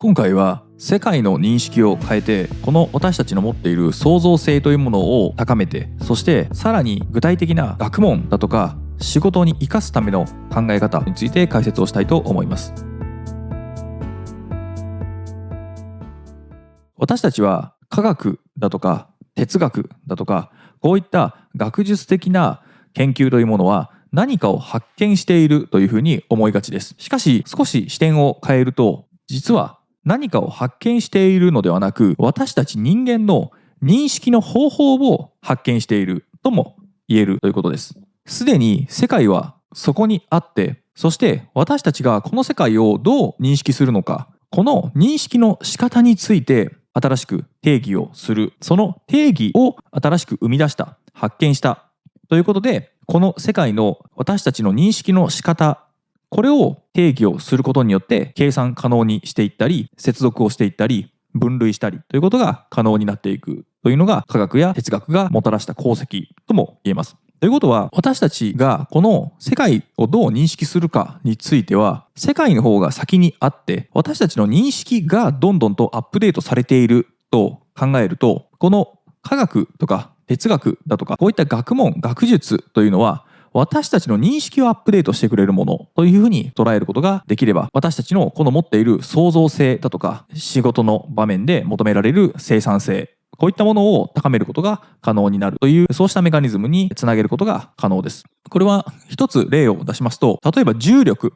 今回は世界の認識を変えて、この私たちの持っている創造性というものを高めて、そしてさらに具体的な学問だとか仕事に生かすための考え方について解説をしたいと思います。私たちは科学だとか哲学だとか、こういった学術的な研究というものは何かを発見しているというふうに思いがちです。しかし少し視点を変えると、実は何かを発見しているのではなく、私たち人間の認識の方法を発見しているとも言えるということです。すでに世界はそこにあって、そして私たちがこの世界をどう認識するのか、この認識の仕方について新しく定義をする、その定義を新しく生み出した、発見したということで、この世界の私たちの認識の仕方、これを定義をすることによって計算可能にしていったり、接続をしていったり、分類したりということが可能になっていくというのが、科学や哲学がもたらした功績とも言えます。ということは、私たちがこの世界をどう認識するかについては、世界の方が先にあって、私たちの認識がどんどんとアップデートされていると考えると、この科学とか哲学だとか、こういった学問、学術というのは、私たちの認識をアップデートしてくれるものというふうに捉えることができれば、私たちのこの持っている創造性だとか、仕事の場面で求められる生産性、こういったものを高めることが可能になるという、そうしたメカニズムにつなげることが可能です。これは一つ例を出しますと、例えば重力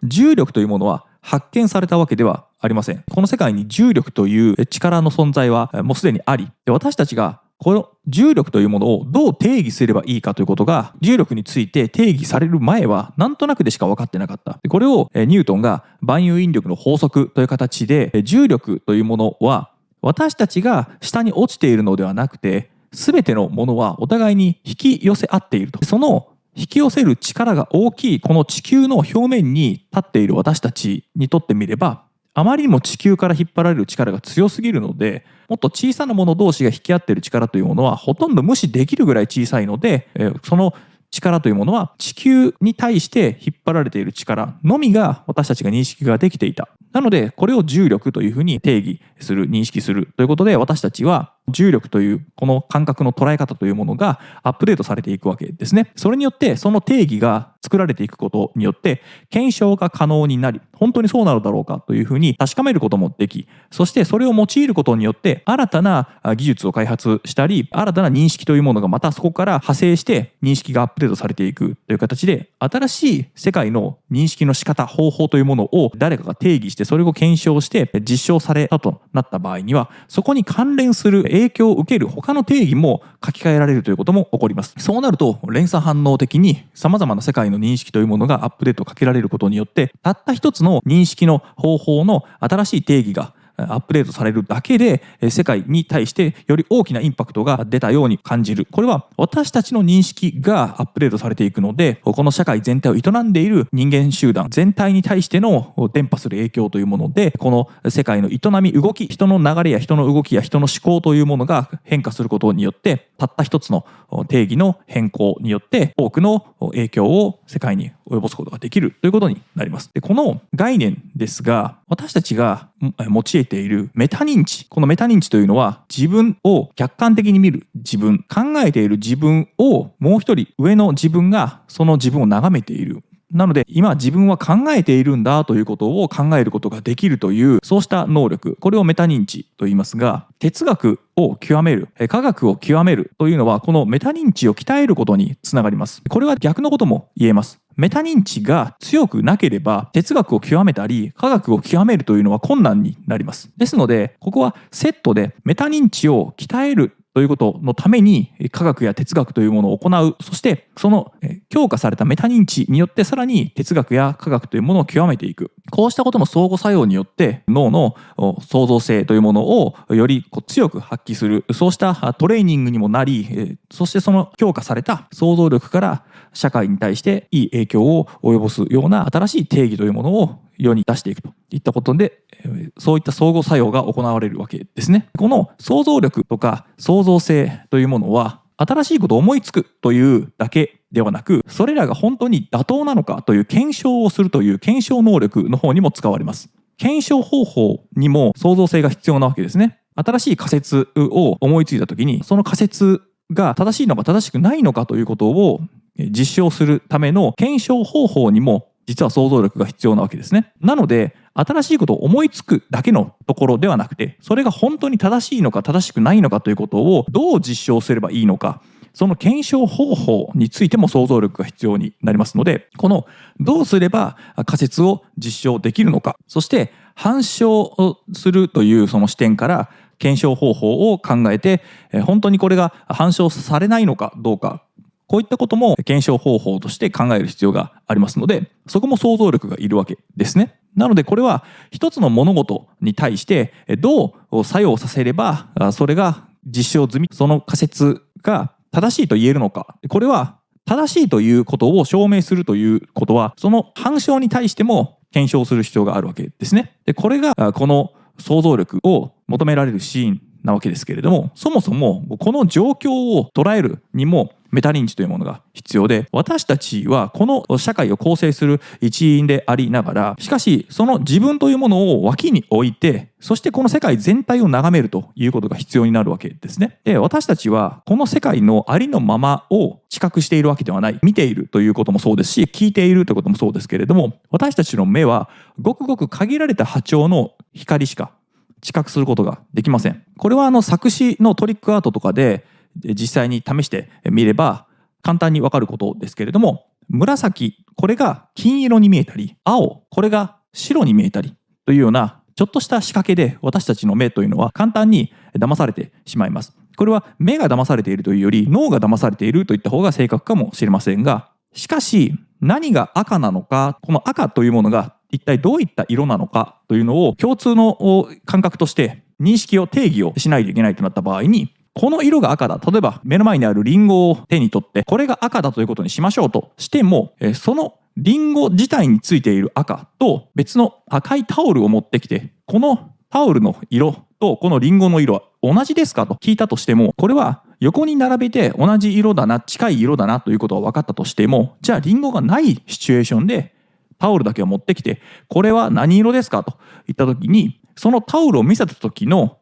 というものは発見されたわけではありません。この世界に重力という力の存在はもうすでにあり、私たちがこの重力というものをどう定義すればいいかということが、重力について定義される前はなんとなくでしか分かってなかった。これをニュートンが万有引力の法則という形で、重力というものは私たちが下に落ちているのではなくて、全てのものはお互いに引き寄せ合っていると。その引き寄せる力が大きいこの地球の表面に立っている私たちにとってみれば、あまりにも地球から引っ張られる力が強すぎるので、もっと小さなもの同士が引き合っている力というものはほとんど無視できるぐらい小さいので、その力というものは地球に対して引っ張られている力のみが私たちが認識ができていた。なのでこれを重力というふうに定義する、認識するということで、私たちは重力というこの感覚の捉え方というものがアップデートされていくわけですね。それによってその定義が作られていくことによって検証が可能になり、本当にそうなるだろうかというふうに確かめることもでき、そしてそれを用いることによって新たな技術を開発したり、新たな認識というものがまたそこから派生して認識がアップデートされていくという形で、新しい世界の認識の仕方、方法というものを誰かが定義して、それを検証して実証されたとなった場合には、そこに関連する影響を受ける他の定義も書き換えられるということも起こります。そうなると連鎖反応的に様々な世界の認識というものがアップデートかけられることによって、たった一つの認識の方法の新しい定義がアップデートされるだけで、世界に対してより大きなインパクトが出たように感じる。これは私たちの認識がアップデートされていくので、この社会全体を営んでいる人間集団全体に対しての伝播する影響というもので、この世界の営み、動き、人の流れや人の動きや人の思考というものが変化することによって、たった一つの定義の変更によって多くの影響を世界に及ぼすことができるということになります。で、この概念ですが、私たちが用いているメタ認知、このメタ認知というのは、自分を客観的に見る自分、考えている自分をもう一人上の自分がその自分を眺めている。なので今自分は考えているんだということを考えることができるという、そうした能力、これをメタ認知と言いますが、哲学を極める、科学を極めるというのはこのメタ認知を鍛えることにつながります。これは逆のことも言えます。メタ認知が強くなければ哲学を極めたり科学を極めるというのは困難になります。ですのでここはセットでメタ認知を鍛えるということのために科学や哲学というものを行う。そしてその強化されたメタ認知によってさらに哲学や科学というものを極めていく。こうしたことの相互作用によって脳の創造性というものをより強く発揮する、そうしたトレーニングにもなり、そしてその強化された想像力から社会に対していい影響を及ぼすような新しい定義というものを世に出していくといったことで、そういった相互作用が行われるわけですね。この想像力とか創造性というものは、新しいことを思いつくというだけではなく、それらが本当に妥当なのかという検証をするという検証能力の方にも使われます。検証方法にも創造性が必要なわけですね。新しい仮説を思いついた時に、その仮説が正しいのか正しくないのかということを実証するための検証方法にも実は想像力が必要なわけですね。なので、新しいことを思いつくだけのところではなくて、それが本当に正しいのか正しくないのかということをどう実証すればいいのか、その検証方法についても想像力が必要になりますので、このどうすれば仮説を実証できるのか、そして反証をするというその視点から検証方法を考えて、本当にこれが反証されないのかどうか、こういったことも検証方法として考える必要がありますので、そこも想像力がいるわけですね。なのでこれは一つの物事に対してどう作用させればそれが実証済み、その仮説が正しいと言えるのか。これは正しいということを証明するということは、その反証に対しても検証する必要があるわけですね。で、これがこの想像力を求められるシーンなわけですけれども、そもそもこの状況を捉えるにもメタ認知というものが必要で、私たちはこの社会を構成する一員でありながら、しかしその自分というものを脇に置いて、そしてこの世界全体を眺めるということが必要になるわけですね。で、私たちはこの世界のありのままを知覚しているわけではない。見ているということもそうですし、聞いているということもそうですけれども、私たちの目はごくごく限られた波長の光しか知覚することができません。これは作詞のトリックアートとかで実際に試してみれば簡単にわかることですけれども、紫、これが金色に見えたり、青、これが白に見えたりというようなちょっとした仕掛けで私たちの目というのは簡単に騙されてしまいます。これは目が騙されているというより脳が騙されているといった方が正確かもしれませんが、しかし何が赤なのか、この赤というものが一体どういった色なのかというのを共通の感覚として認識を定義をしないといけないとなった場合に、この色が赤だ、例えば目の前にあるリンゴを手に取ってこれが赤だということにしましょうとしても、そのリンゴ自体についている赤と別の赤いタオルを持ってきて、このタオルの色とこのリンゴの色は同じですかと聞いたとしても、これは横に並べて同じ色だな、近い色だなということは分かったとしても、じゃあリンゴがないシチュエーションでタオルだけを持ってきて、これは何色ですかと言った時に、そのタオルを見せた時の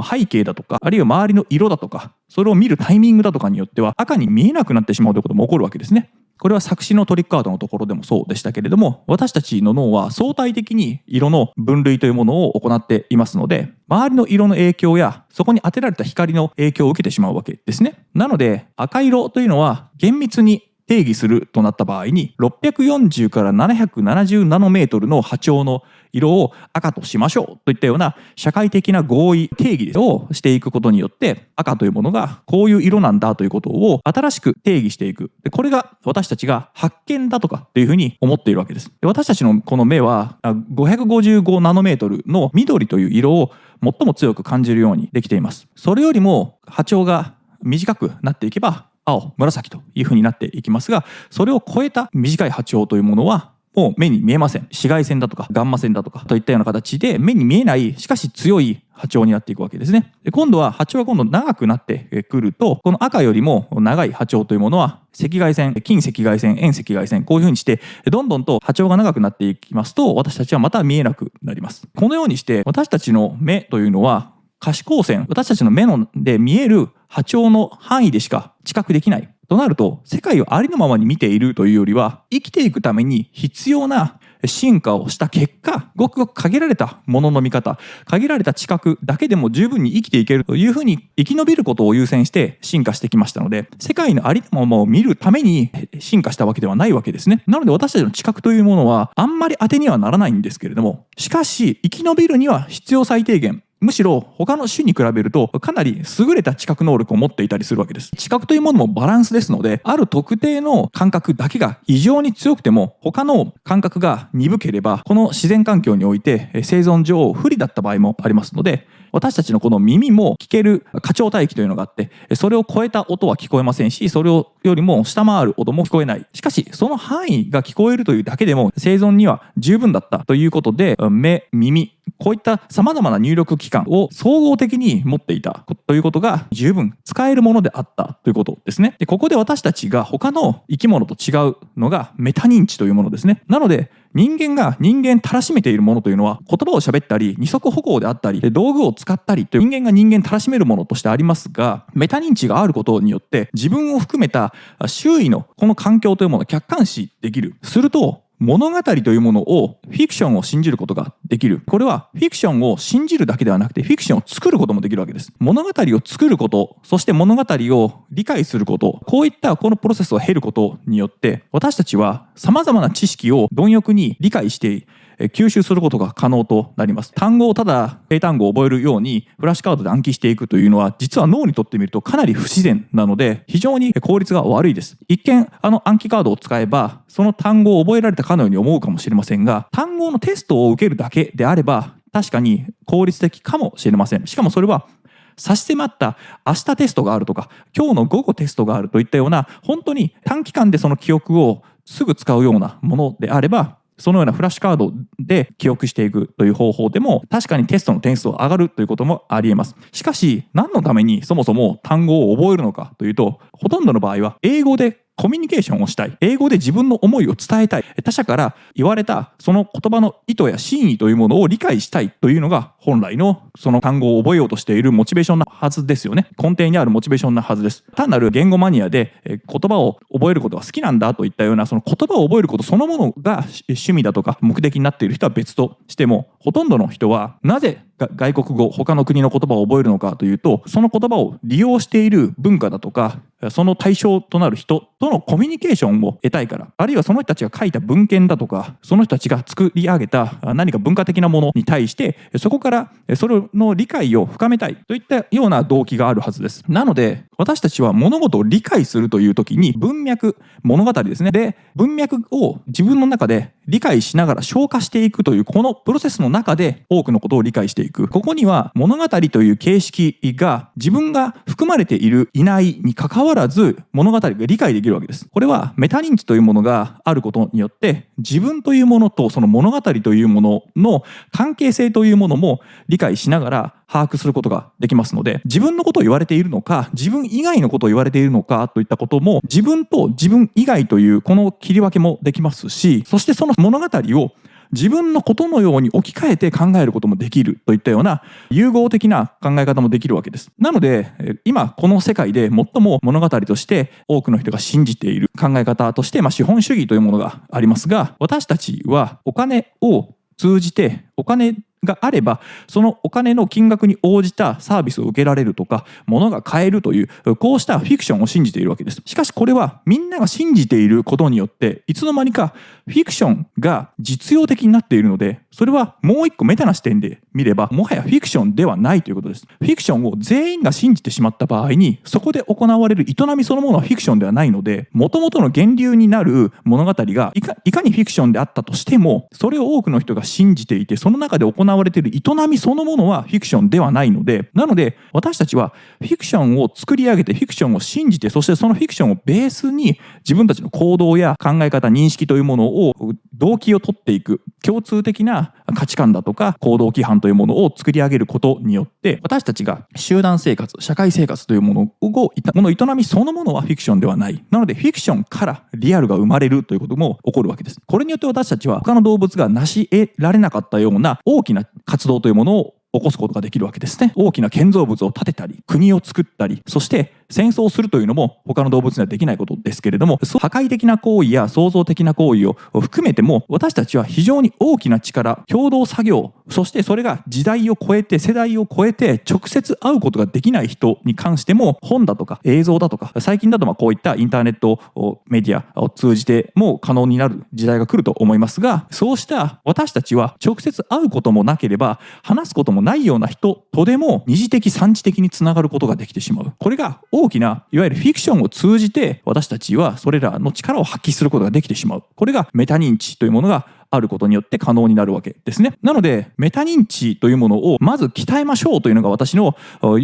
背景だとか、あるいは周りの色だとか、それを見るタイミングだとかによっては赤に見えなくなってしまうということも起こるわけですね。これは作詞のトリックアートのところでもそうでしたけれども、私たちの脳は相対的に色の分類というものを行っていますので、周りの色の影響やそこに当てられた光の影響を受けてしまうわけですね。なので赤色というのは厳密に定義するとなった場合に640から770ナノメートルの波長の色を赤としましょうといったような社会的な合意定義をしていくことによって、赤というものがこういう色なんだということを新しく定義していく。これが私たちが発見だとかというふうに思っているわけです。私たちのこの目は555ナノメートルの緑という色を最も強く感じるようにできています。それよりも波長が短くなっていけば青、紫というふうになっていきますが、それを超えた短い波長というものはもう目に見えません。紫外線だとかガンマ線だとかといったような形で目に見えない、しかし強い波長になっていくわけですね。で、今度は波長が長くなってくると、この赤よりも長い波長というものは赤外線、近赤外線、遠赤外線、こういうふうにしてどんどんと波長が長くなっていきますと、私たちはまた見えなくなります。このようにして私たちの目というのは可視光線、私たちの目で見える波長の範囲でしか知覚できないとなると、世界をありのままに見ているというよりは、生きていくために必要な進化をした結果、ごくごく限られたものの見方、限られた知覚だけでも十分に生きていけるというふうに生き延びることを優先して進化してきましたので、世界のありのままを見るために進化したわけではないわけですね。なので私たちの知覚というものはあんまり当てにはならないんですけれども、しかし生き延びるには必要最低限、むしろ他の種に比べるとかなり優れた知覚能力を持っていたりするわけです。知覚というものもバランスですので、ある特定の感覚だけが異常に強くても他の感覚が鈍ければ、この自然環境において生存上不利だった場合もありますので、私たちのこの耳も聞ける過聴帯域というのがあって、それを超えた音は聞こえませんし、それよりも下回る音も聞こえない。しかしその範囲が聞こえるというだけでも生存には十分だったということで、目、耳、こういった様々な入力器官を総合的に持っていたということが十分使えるものであったということですね。で、ここで私たちが他の生き物と違うのがメタ認知というものですね。なので人間が人間たらしめているものというのは、言葉を喋ったり二足歩行であったり道具を使ったりという人間が人間たらしめるものとしてありますが、メタ認知があることによって自分を含めた周囲のこの環境というものを客観視できる。すると物語というものをフィクションを信じることができる。これはフィクションを信じるだけではなくてフィクションを作ることもできるわけです。物語を作ること、そして物語を理解すること、こういったこのプロセスを経ることによって私たちは様々な知識を貪欲に理解して吸収することが可能となります。単語をただ英単語を覚えるようにフラッシュカードで暗記していくというのは実は脳にとってみるとかなり不自然なので非常に効率が悪いです。一見暗記カードを使えばその単語を覚えられたかのように思うかもしれませんが、単語のテストを受けるだけであれば確かに効率的かもしれません。しかもそれは差し迫った明日テストがあるとか今日の午後テストがあるといったような本当に短期間でその記憶をすぐ使うようなものであれば、そのようなフラッシュカードで記憶していくという方法でも確かにテストの点数を上がるということもあり得ます。しかし何のためにそもそも単語を覚えるのかというと、ほとんどの場合は英語でコミュニケーションをしたい、英語で自分の思いを伝えたい、他者から言われたその言葉の意図や真意というものを理解したいというのが本来のその単語を覚えようとしているモチベーションなはずですよね。根底にあるモチベーションなはずです。単なる言語マニアで言葉を覚えることが好きなんだといったようなその言葉を覚えることそのものが趣味だとか目的になっている人は別としても、ほとんどの人はなぜ外国語、他の国の言葉を覚えるのかというと、その言葉を利用している文化だとかその対象となる人とのコミュニケーションを得たいから、あるいはその人たちが書いた文献だとかその人たちが作り上げた何か文化的なものに対してそこからそれの理解を深めたいといったような動機があるはずです。なので私たちは物事を理解するという時に文脈、物語ですね。で、文脈を自分の中で理解しながら消化していくというこのプロセスの中で多くのことを理解していく。ここには物語という形式が自分が含まれているいないに関わらず物語が理解できるわけです。これはメタ認知というものがあることによって自分というものとその物語というものの関係性というものも理解しながら把握することができますので、自分のことを言われているのか自分以外のことを言われているのかといったことも自分と自分以外というこの切り分けもできますし、そしてその物語を自分のことのように置き換えて考えることもできるといったような融合的な考え方もできるわけです。なので今この世界で最も物語として多くの人が信じている考え方として資本主義というものがありますが、私たちはお金を通じてお金があればそのお金の金額に応じたサービスを受けられるとか物が買えるというこうしたフィクションを信じているわけです。しかしこれはみんなが信じていることによっていつの間にかフィクションが実用的になっているので、それはもう一個メタな視点で見ればもはやフィクションではないということです。フィクションを全員が信じてしまった場合にそこで行われる営みそのものはフィクションではないので、元々の源流になる物語がいかにフィクションであったとしてもそれを多くの人が信じていてその中で行われている営みそのものはフィクションではないので、なので私たちはフィクションを作り上げてフィクションを信じて、そしてそのフィクションをベースに自分たちの行動や考え方、認識というものを動機を取っていく共通的な価値観だとか行動規範というものを作り上げることによって私たちが集団生活、社会生活というものをこの営みそのものはフィクションではない。なのでフィクションからリアルが生まれるということも起こるわけです。これによって私たちは他の動物が成し得られなかったような大きな活動というものを起こすことができるわけですね。大きな建造物を建てたり国を作ったり、そして戦争をするというのも他の動物にはできないことですけれども、破壊的な行為や創造的な行為を含めても私たちは非常に大きな力、共同作業、そしてそれが時代を超えて世代を超えて直接会うことができない人に関しても本だとか映像だとか最近だとこういったインターネットメディアを通じても可能になる時代が来ると思いますが、そうした私たちは直接会うこともなければ話すこともないような人とでも二次的三次的につながることができてしまう。これが大きないわゆるフィクションを通じて私たちはそれらの力を発揮することができてしまう。これがメタ認知というものがあることによって可能になるわけですね。なのでメタ認知というものをまず鍛えましょうというのが私の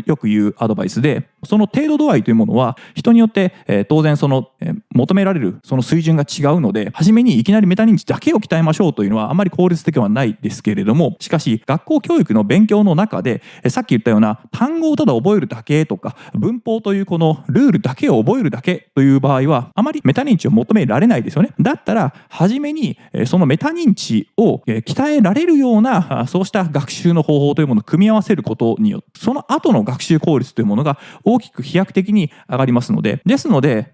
よく言うアドバイスで、その程度度合いというものは人によって当然その求められるその水準が違うので、初めにいきなりメタ認知だけを鍛えましょうというのはあまり効率的ではないですけれども、しかし学校教育の勉強の中でさっき言ったような単語をただ覚えるだけとか文法というこのルールだけを覚えるだけという場合はあまりメタ認知を求められないですよね。だったら初めにそのメタ認知を鍛えられるようなそうした学習の方法というものを組み合わせることによってその後の学習効率というものが大きく飛躍的に上がりますので、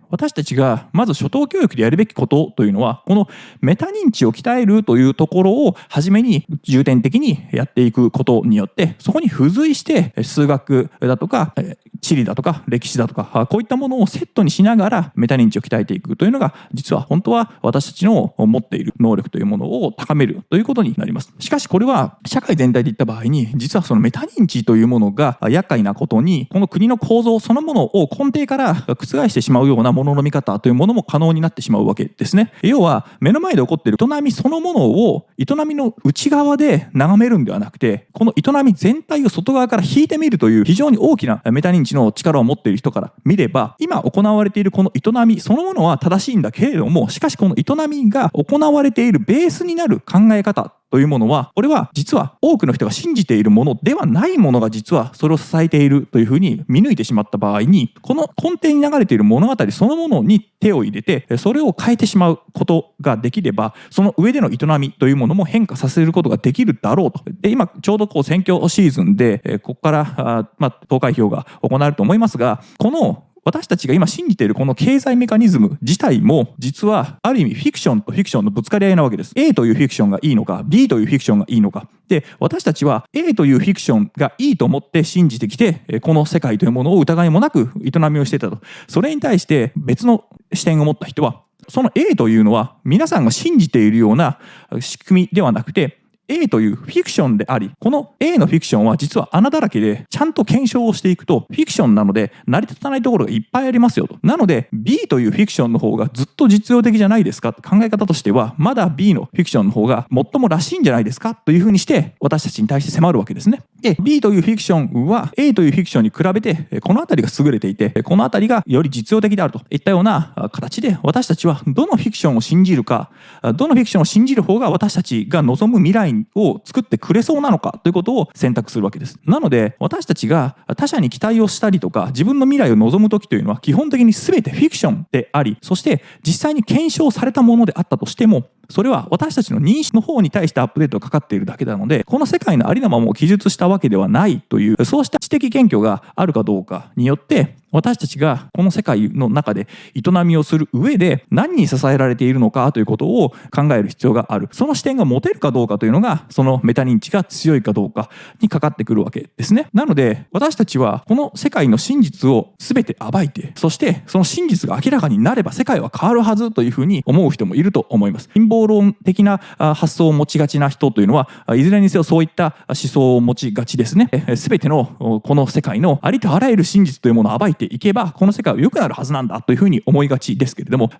私たちがまず初等教育でやるべきことというのはこのメタ認知を鍛えるというところを初めに重点的にやっていくことによって、そこに付随して数学だとか地理だとか歴史だとかこういったものをセットにしながらメタ認知を鍛えていくというのが実は本当は私たちの持っている能力というものを高めるということになります。しかしこれは社会全体でいった場合に実はそのメタ認知というものが厄介なことに、この国の構造そのものを根底から覆してしまうようなものの見方というものも可能になってしまうわけですね。要は目の前で起こっている営みそのものを営みの内側で眺めるんではなくて、この営み全体を外側から引いてみるという非常に大きなメタ認知の力を持っている人から見れば、今行われているこの営みそのものは正しいんだけれども、しかしこの営みが行われているベースになる考え方というものは、これは実は多くの人が信じているものではないものが実はそれを支えているというふうに見抜いてしまった場合に、この根底に流れている物語そのものに手を入れてそれを変えてしまうことができれば、その上での営みというものも変化させることができるだろうと。で、今ちょうど選挙シーズンでここから投開票が行われると思いますが、この私たちが今信じているこの経済メカニズム自体も実はある意味フィクションとフィクションのぶつかり合いなわけです。A というフィクションがいいのか B というフィクションがいいのかで、私たちは A というフィクションがいいと思って信じてきて、この世界というものを疑いもなく営みをしていたと。それに対して別の視点を持った人は、その A というのは皆さんが信じているような仕組みではなくて、A というフィクションであり、この A のフィクションは実は穴だらけで、ちゃんと検証をしていくとフィクションなので成り立たないところがいっぱいありますよと。なので B というフィクションの方がずっと実用的じゃないですか、考え方としてはまだ B のフィクションの方が最もらしいんじゃないですかというふうにして私たちに対して迫るわけですね。で B というフィクションは A というフィクションに比べてこの辺りが優れていて、この辺りがより実用的であるといったような形で、私たちはどのフィクションを信じるか、どのフィクションを信じる方が私たちが望む未来を作ってくれそうなのかということを選択するわけです。なので私たちが他者に期待をしたりとか自分の未来を望む時というのは基本的に全てフィクションであり、そして実際に検証されたものであったとしても、それは私たちの認識の方に対してアップデートがかかっているだけなので、この世界のありのままを記述したわけではないという、そうした知的謙虚があるかどうかによって私たちがこの世界の中で営みをする上で何に支えられているのかということを考える必要がある。その視点が持てるかどうかというのが、そのメタ認知が強いかどうかにかかってくるわけですね。なので私たちはこの世界の真実を全て暴いて、そしてその真実が明らかになれば世界は変わるはずというふうに思う人もいると思います。陰謀論的な発想を持ちがちな人というのはいずれにせよそういった思想を持ちがちですね。全てのこの世界のありとあらゆる真実というものを暴いていけばこの世界は良くなるはずなんだというふうに思いがちですけれども、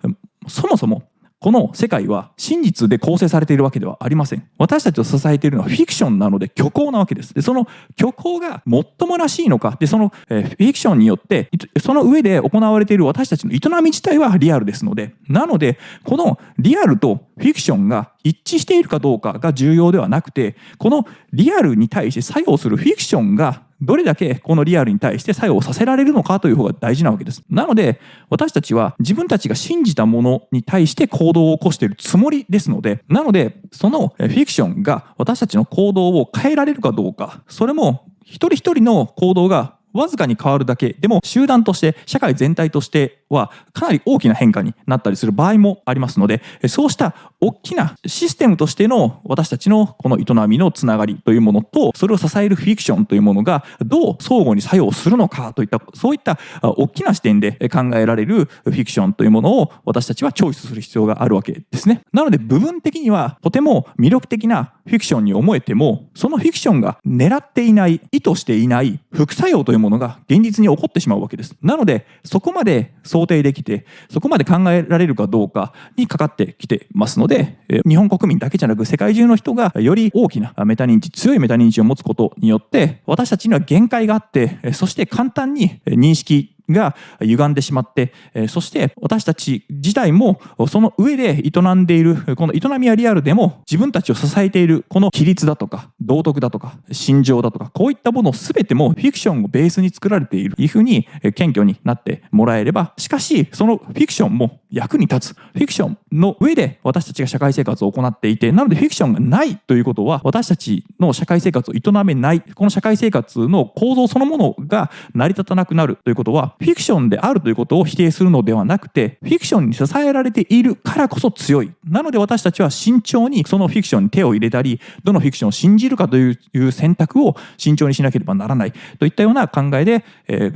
そもそもこの世界は真実で構成されているわけではありません。私たちを支えているのはフィクションなので虚構なわけです。でその虚構が最もらしいのか、でそのフィクションによってその上で行われている私たちの営み自体はリアルですので、なのでこのリアルとフィクションが一致しているかどうかが重要ではなくて、このリアルに対して作用するフィクションがどれだけこのリアルに対して作用させられるのかという方が大事なわけです。なので私たちは自分たちが信じたものに対して行動を起こしているつもりですので、なのでそのフィクションが私たちの行動を変えられるかどうか、それも一人一人の行動がわずかに変わるだけでも集団として社会全体としてはかなり大きな変化になったりする場合もありますので、そうした大きなシステムとしての私たちのこの営みのつながりというものと、それを支えるフィクションというものがどう相互に作用するのかといった、そういった大きな視点で考えられるフィクションというものを私たちはチョイスする必要があるわけですね。なので部分的にはとても魅力的なフィクションに思えても、そのフィクションが狙っていない、意図していない副作用というものが現実に起こってしまうわけです。なのでそこまで想定できて、そこまで考えられるかどうかにかかってきてますので、日本国民だけじゃなく世界中の人がより大きなメタ認知、強いメタ認知を持つことによって私たちには限界があって、そして簡単に認識が歪んでしまって、そして私たち自体もその上で営んでいる、この営みはリアルでも自分たちを支えているこの規律だとか道徳だとか心情だとか、こういったものを全てもフィクションをベースに作られているというふうに謙虚になってもらえれば、しかしそのフィクションも役に立つ、フィクションの上で私たちが社会生活を行っていて、なのでフィクションがないということは私たちの社会生活を営めない、この社会生活の構造そのものが成り立たなくなるということは、フィクションであるということを否定するのではなくて、フィクションに支えられているからこそ強い。なので私たちは慎重にそのフィクションに手を入れたり、どのフィクションを信じるかという選択を慎重にしなければならないといったような考えで、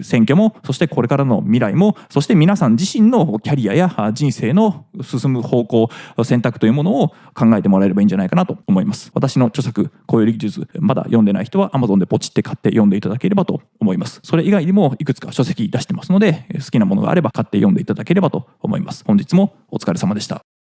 選挙も、そしてこれからの未来も、そして皆さん自身のキャリアや人生の進む方向、選択というものを考えてもらえればいいんじゃないかなと思います。私の著作、こういう技術、まだ読んでない人は Amazon でポチって買って読んでいただければと思います。それ以外にもいくつか書籍出してますので、好きなものがあれば買って読んでいただければと思います。本日もお疲れ様でした。